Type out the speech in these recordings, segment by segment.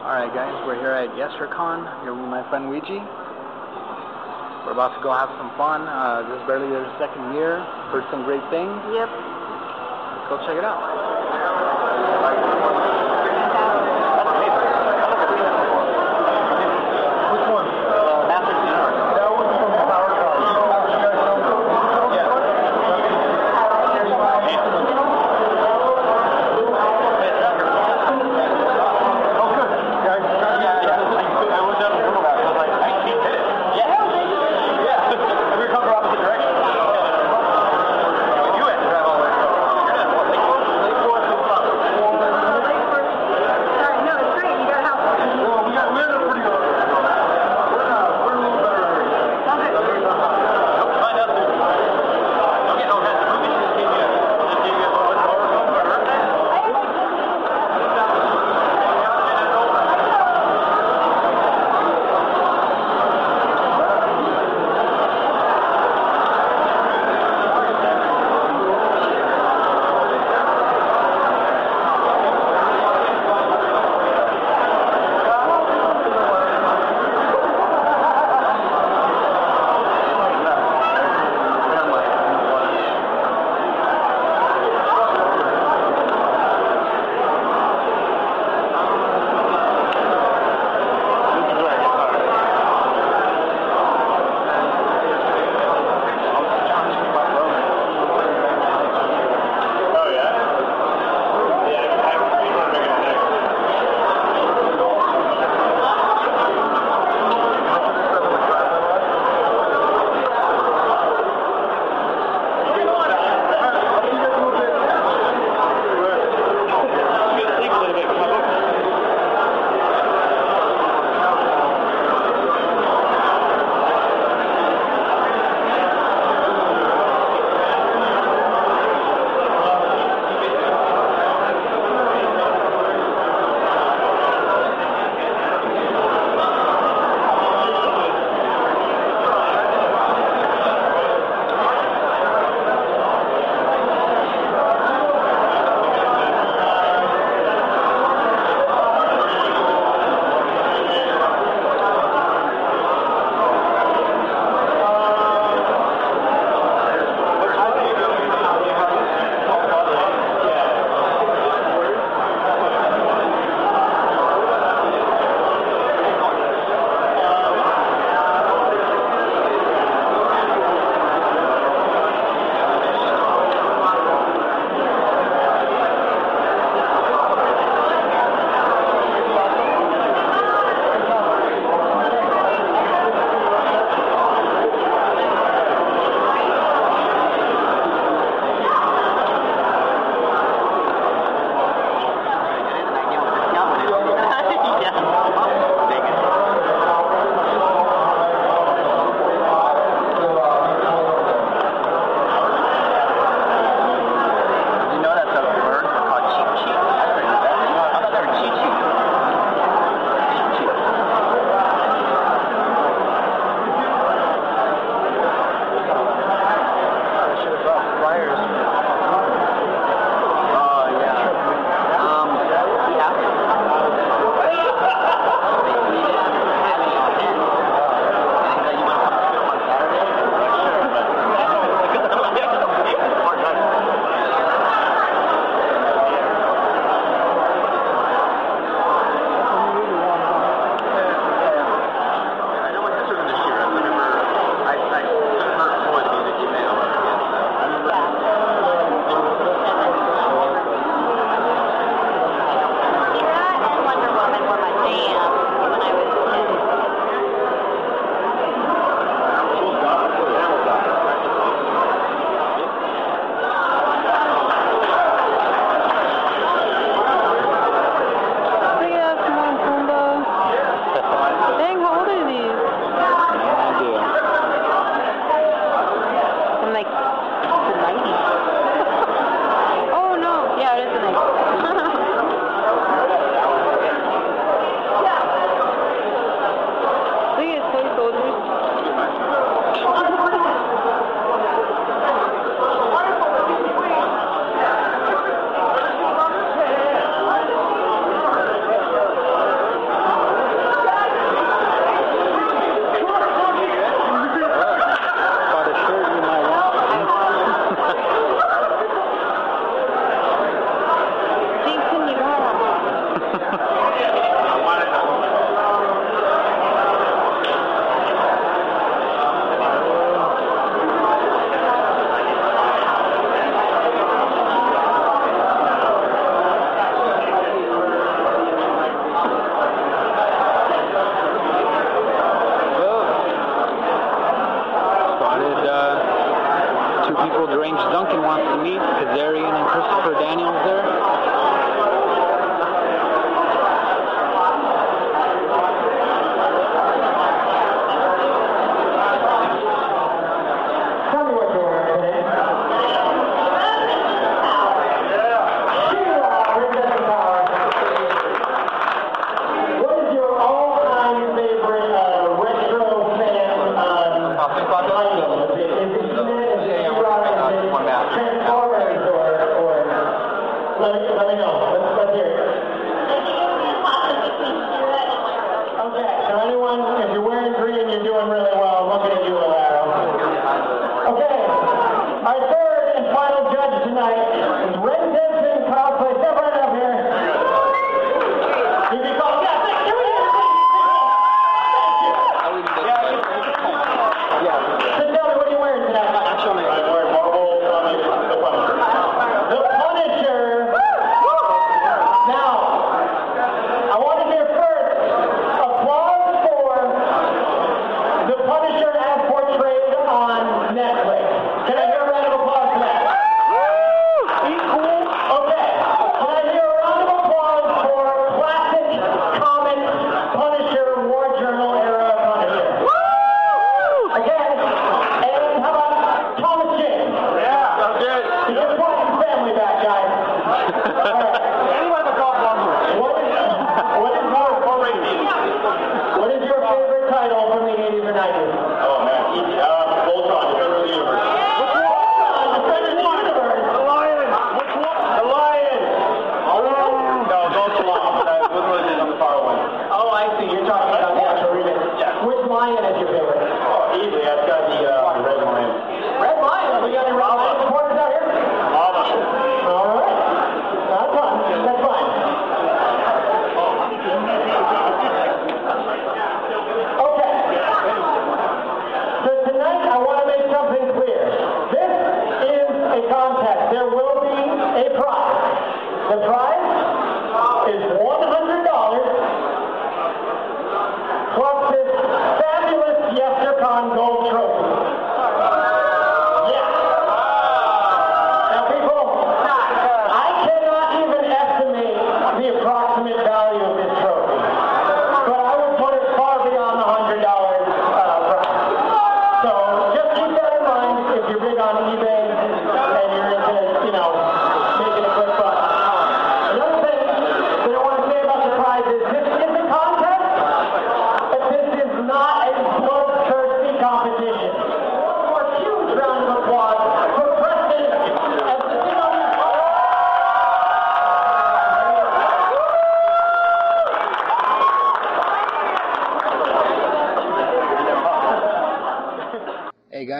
Alright guys, we're here at Yestercon, here with my friend Ouija. We're about to go have some fun. This is barely their second year. Heard some great things. Yep. Let's go check it out. Which one? Master's Dinner. That one's from the Power Car. You guys know? Yeah. Oh good. I was up in Google Maps. I was like, I did it. Yeah. Yeah. We were coming from opposite directions. You had to drive all the way.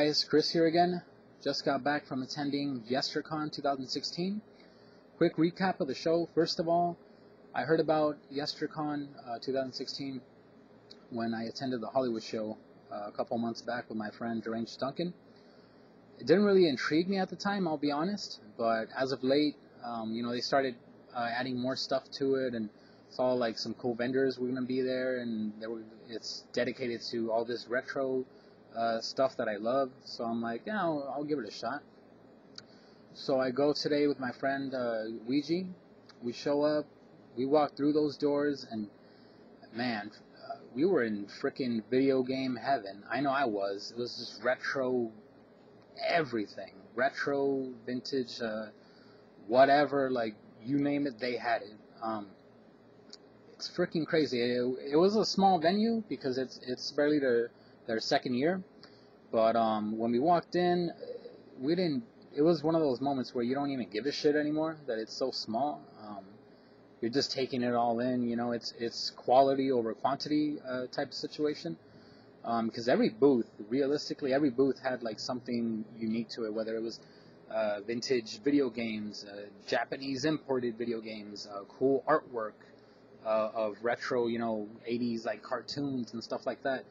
guys, Chris here again. Just got back from attending Yestercon 2016. Quick recap of the show. First of all, I heard about Yestercon 2016 when I attended the Hollywood show a couple months back with my friend Deranged Duncan. It didn't really intrigue me at the time, I'll be honest, but as of late, they started adding more stuff to it, and saw like some cool vendors were going to be there, and it's dedicated to all this retro stuff that I love. So I'm like, yeah, I'll give it a shot. So I go today with my friend Ouija. We show up, we walk through those doors, and man, we were in freaking video game heaven. I know I was. It was just retro everything. Retro, vintage, whatever, like, you name it, they had it. It's freaking crazy. It was a small venue because it's barely their second year. But when we walked in, it was one of those moments where you don't even give a shit anymore, that it's so small. You're just taking it all in, it's quality over quantity type of situation. Because realistically, every booth had like something unique to it, whether it was vintage video games, Japanese imported video games, cool artwork of retro, 80s like cartoons and stuff like that,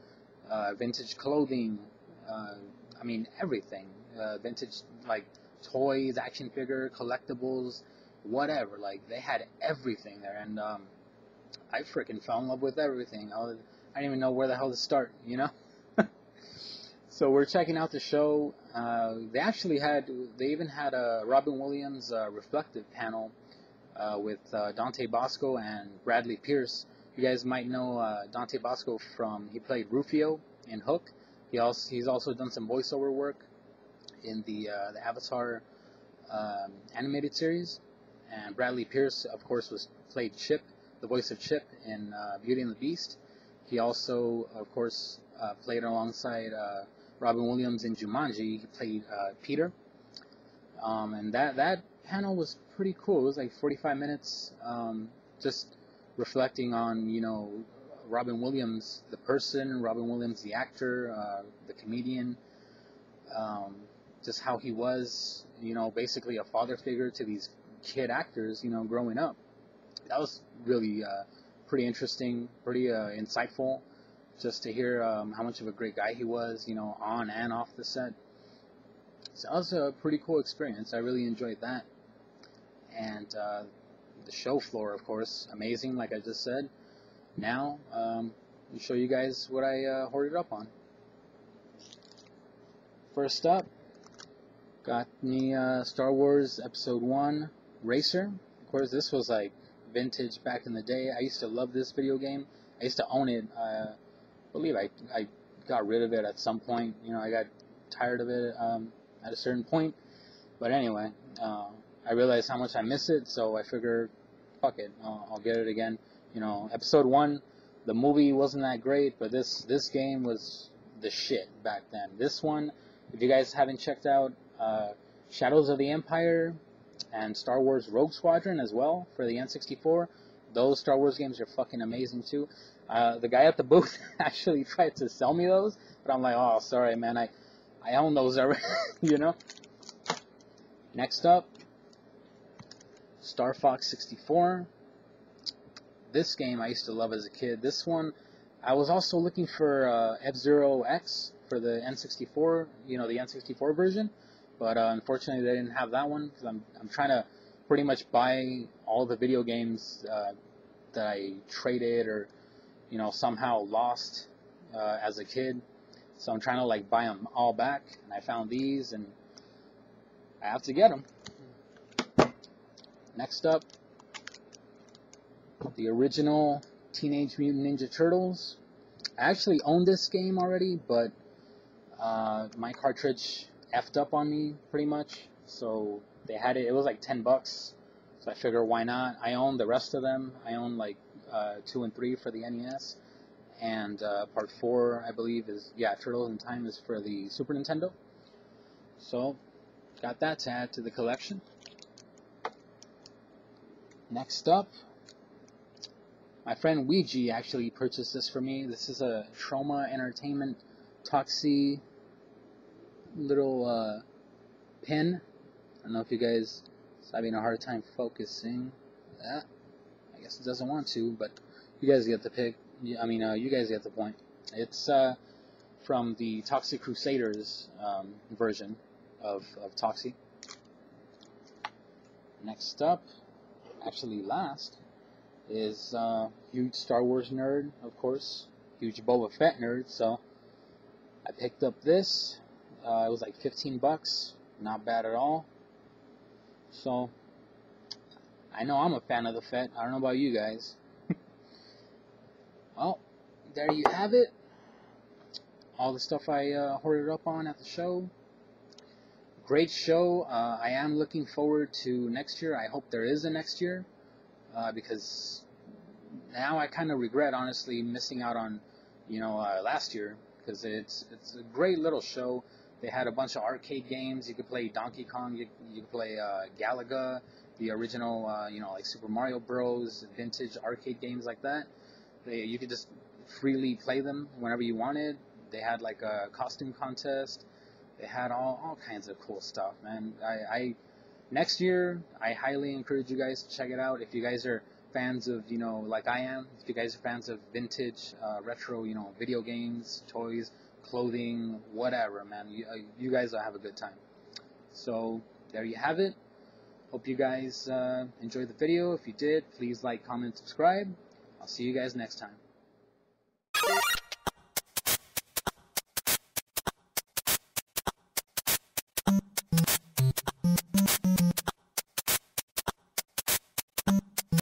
vintage clothing, everything, vintage like toys, action figure, collectibles, whatever. Like, they had everything there, and I freaking fell in love with everything. I didn't even know where the hell to start, So we're checking out the show. They even had a Robin Williams reflective panel with Dante Bosco and Bradley Pierce. You guys might know Dante Bosco he played Rufio in Hook. He's also done some voiceover work in the Avatar animated series. And Bradley Pierce, of course, played Chip, the voice of Chip in Beauty and the Beast. He also, of course, played alongside Robin Williams in Jumanji. He played Peter. And that panel was pretty cool. It was like 45 minutes, just reflecting on, Robin Williams, the person, Robin Williams, the actor, the comedian, just how he was, basically a father figure to these kid actors, growing up. That was really pretty interesting, pretty insightful, just to hear how much of a great guy he was, on and off the set. So that was a pretty cool experience. I really enjoyed that. And the show floor, of course, amazing, like I just said. Now, I'll show you guys what I hoarded up on. First up, got me Star Wars Episode 1 Racer. Of course, this was like vintage back in the day. I used to love this video game. I used to own it. I believe I got rid of it at some point. I got tired of it at a certain point. But anyway, I realized how much I miss it, so I figured, fuck it, I'll get it again. Episode 1, the movie wasn't that great, but this game was the shit back then. This one, if you guys haven't checked out Shadows of the Empire and Star Wars Rogue Squadron as well for the N64, those Star Wars games are fucking amazing too. The guy at the booth actually tried to sell me those, but I'm like, oh, sorry, man, I own those already, Next up, Star Fox 64. This game I used to love as a kid. This one, I was also looking for F-Zero X for the N64, the N64 version, but unfortunately they didn't have that one, because I'm trying to pretty much buy all the video games that I traded or, somehow lost as a kid. So I'm trying to like buy them all back, and I found these, and I have to get them. Next up, the original Teenage Mutant Ninja Turtles. I actually owned this game already, but my cartridge effed up on me pretty much, so they had it. It was like $10, so I figured why not. I own the rest of them. I own like 2 and 3 for the NES, and part 4 I believe is Turtles in Time is for the Super Nintendo. So got that to add to the collection. Next up, my friend Ouija actually purchased this for me. This is a Trauma Entertainment Toxie little pin. I don't know if you guys are having a hard time focusing. I guess it doesn't want to, but you guys get the pick. You guys get the point. It's from the Toxic Crusaders version of Toxie. Next up, actually last, is huge Star Wars nerd, of course, huge Boba Fett nerd. So I picked up this. It was like 15 bucks, not bad at all. So I know I'm a fan of the Fett. I don't know about you guys. Well, there you have it. All the stuff I hoarded up on at the show. Great show. I am looking forward to next year. I hope there is a next year, because now I kind of regret, honestly, missing out on, last year, because it's a great little show. They had a bunch of arcade games. You could play Donkey Kong. You could play Galaga, the original, like Super Mario Bros. Vintage arcade games like that. You could just freely play them whenever you wanted. They had like a costume contest. They had all kinds of cool stuff, man. Next year, I highly encourage you guys to check it out. If you guys are fans of, like I am, if you guys are fans of vintage, retro, video games, toys, clothing, whatever, man, you guys will have a good time. So, there you have it. Hope you guys enjoyed the video. If you did, please like, comment, subscribe. I'll see you guys next time.